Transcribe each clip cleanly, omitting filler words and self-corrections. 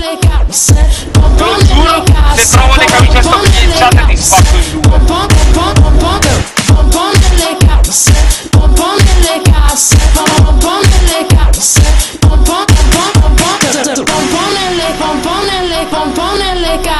nelle casse, pompo nelle casse, se trovo le camicie sottogliacciate ti spacco in due. Pompo nelle casse, pompo nelle casse, pompo nelle casse, pompo nelle casse, pompo nelle casse, casse.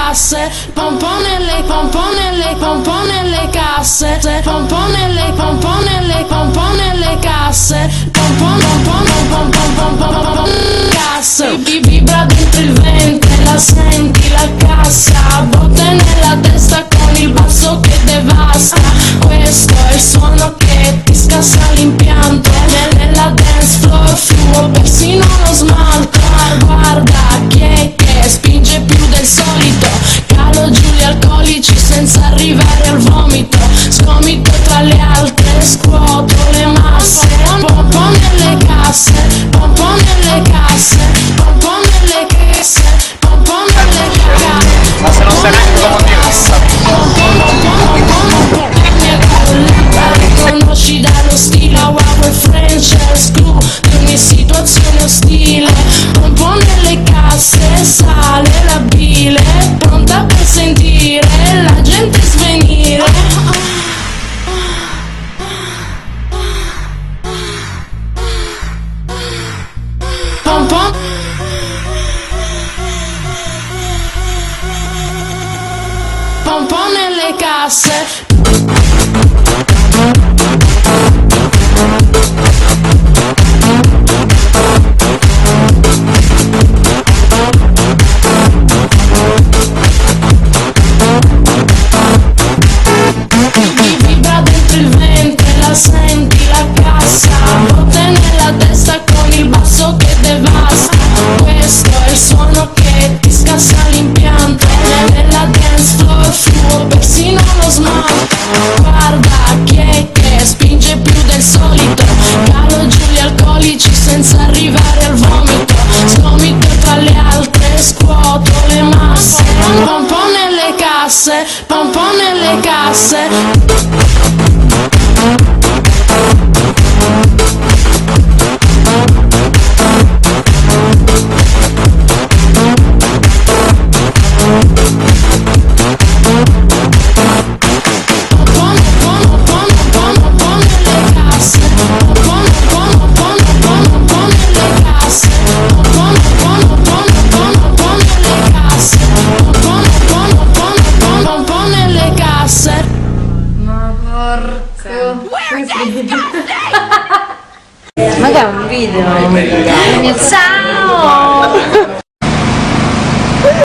Vibra dentro il ventre, la senti la cassa, botte nella testa con il basso che devasta. Questo è il suono che ti scassa l'impianto. Nella dance floor fluo persino lo smalto. Guarda chi è che spinge più del solito, calo giù gli alcolici senza arrivare al vomito. Scomito tra le altre, scuoto le masse. Pompo nelle casse, pompo nelle casse, pompo nelle casse, pompo nelle casse. Ma se non sai neanche come dire, riconosci dallo stile, wow e French screw di ogni situazione ostile. Pompo nelle casse, sale la bile, pronta per sentire la gente svenire. Pompo pompo nelle casse. Vibra dentro il ventre, la senti la cassa, botte nella testa con il basso che devasta. Questo è il suono che ti scassa l'impianto. Nella dance floor fluo persino lo smalto. Guarda chi è che spinge più del solito, calo giù gli alcolici senza arrivare al vomito. Scomito tra le altre, scuoto le masse. Pompo nelle casse, pompo nelle casse. Ma che è un video? Ciao!